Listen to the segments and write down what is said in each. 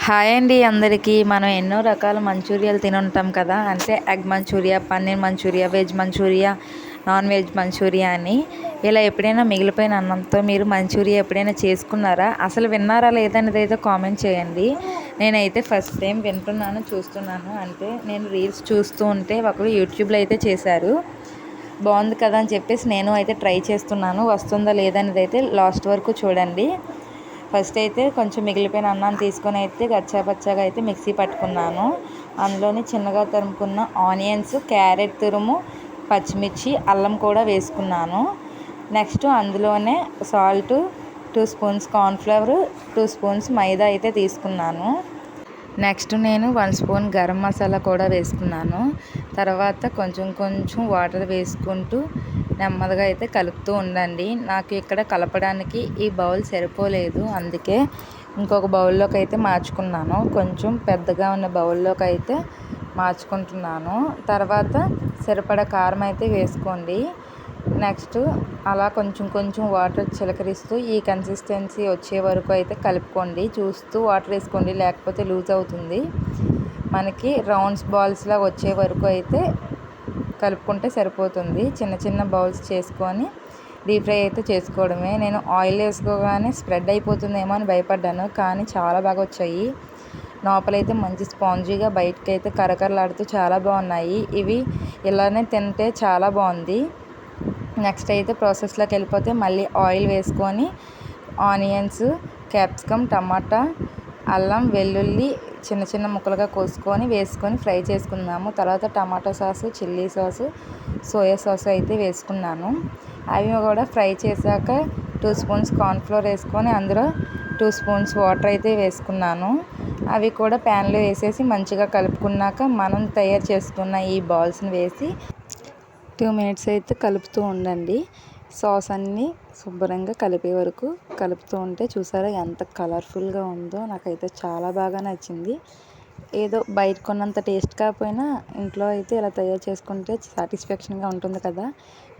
Hi అండి అందరికీ. మనం ఎన్నో రకాల మంచూరియాలు తినుంటాం కదా. అంటే egg manchuria, paneer manchuria, veg manchuria, non veg manchuria అని. ఇలా ఎప్పుడైనా మిగిలిపోయిన అన్నంతో మీరు మంచూరియా ఎప్పుడైనా చేసుకున్నారా? అసలు విన్నారా లేదనేది అయితే కామెంట్ చేయండి. నేనైతే ఫస్ట్ టైం వింటున్నాను, చూస్తున్నాను. అంటే నేను రీల్స్ చూస్తూ ఉంటే ఒకరు యూట్యూబ్లో అయితే చేశారు. బాగుంది కదా అని చెప్పేసి నేను అయితే ట్రై చేస్తున్నాను. వస్తుందా లేదనేది అయితే లాస్ట్ వరకు చూడండి. ఫస్ట్ అయితే కొంచెం మిగిలిపోయిన అన్నాన్ని తీసుకొని అయితే గచ్చాపచ్చాగా అయితే మిక్సీ పట్టుకున్నాను. అందులోని చిన్నగా తరుముకున్న ఆనియన్స్, క్యారెట్ తురుము, పచ్చిమిర్చి, అల్లం కూడా వేసుకున్నాను. నెక్స్ట్ అందులోనే సాల్ట్, 2 స్పూన్స్ కార్న్ఫ్లవర్, 2 స్పూన్స్ మైదా అయితే తీసుకున్నాను. నెక్స్ట్ నేను 1 స్పూన్ గరం మసాలా కూడా వేసుకున్నాను. తర్వాత కొంచెం కొంచెం వాటర్ వేసుకుంటూ నెమ్మదిగా అయితే కలుపుతూ ఉండండి. నాకు ఇక్కడ కలపడానికి ఈ బౌల్ సరిపోలేదు, అందుకే ఇంకొక బౌల్లోకి అయితే మార్చుకున్నాను. కొంచెం పెద్దగా ఉన్న బౌల్లోకి అయితే మార్చుకుంటున్నాను. తర్వాత సరిపడా కారం అయితే వేసుకోండి. నెక్స్ట్ అలా కొంచెం కొంచెం వాటర్ చిలకరిస్తూ ఈ కన్సిస్టెన్సీ వచ్చే వరకు అయితే కలుపుకోండి. చూస్తూ వాటర్ వేసుకోండి, లేకపోతే లూజ్ అవుతుంది. మనకి రౌండ్స్ బాల్స్లా వచ్చే వరకు అయితే కలుపుకుంటే సరిపోతుంది. చిన్న చిన్న బౌల్స్ చేసుకొని డీప్ ఫ్రై అయితే చేసుకోవడమే. నేను ఆయిల్ వేసుకోగానే స్ప్రెడ్ అయిపోతుందేమో అని భయపడ్డాను, కానీ చాలా బాగా వచ్చాయి. లోపలైతే మంచి స్పాంజీగా, బయటకు అయితే కరకరలాడుతూ చాలా బాగున్నాయి. ఇవి ఇలానే తింటే చాలా బాగుంది. నెక్స్ట్ అయితే ప్రాసెస్లోకి వెళ్ళిపోతే మళ్ళీ ఆయిల్ వేసుకొని ఆనియన్స్, క్యాప్సికమ్, టమాటా, అల్లం, వెల్లుల్లి చిన్న చిన్న ముక్కలుగా కోసుకొని వేసుకొని ఫ్రై చేసుకున్నాము. తర్వాత tomato sauce, chilli sauce, soya sauce అయితే వేసుకున్నాను. అవి కూడా ఫ్రై చేశాక 2 స్పూన్స్ కార్న్ఫ్లోర్ వేసుకొని అందులో 2 స్పూన్స్ వాటర్ అయితే వేసుకున్నాను. అవి కూడా ప్యాన్లో వేసేసి మంచిగా కలుపుకున్నాక మనం తయారు చేసుకున్న ఈ బాల్స్ని వేసి 2 మినిట్స్ అయితే కలుపుతూ ఉండండి. సాస్ అన్నీ శుభ్రంగా కలిపే వరకు కలుపుతూ ఉంటే చూసారా ఎంత కలర్ఫుల్గా ఉందో. నాకైతే చాలా బాగా నచ్చింది. ఏదో బయట కొన్నంత టేస్ట్ కాకపోయినా ఇంట్లో అయితే ఇలా తయారు చేసుకుంటే సాటిస్ఫాక్షన్గా ఉంటుంది కదా.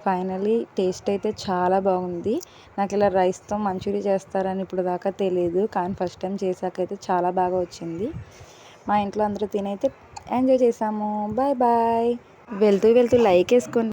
ఫైనలీ టేస్ట్ అయితే చాలా బాగుంది. నాకు ఇలా రైస్తో మంచూరియా చేస్తారని ఇప్పుడు దాకా తెలియదు, కానీ ఫస్ట్ టైం చేశాకైతే చాలా బాగా వచ్చింది. మా ఇంట్లో అందరూ తినైతే ఎంజాయ్ చేసాము. Bye bye. వెళ్తూ వెళ్తూ లైక్ వేసుకోండి.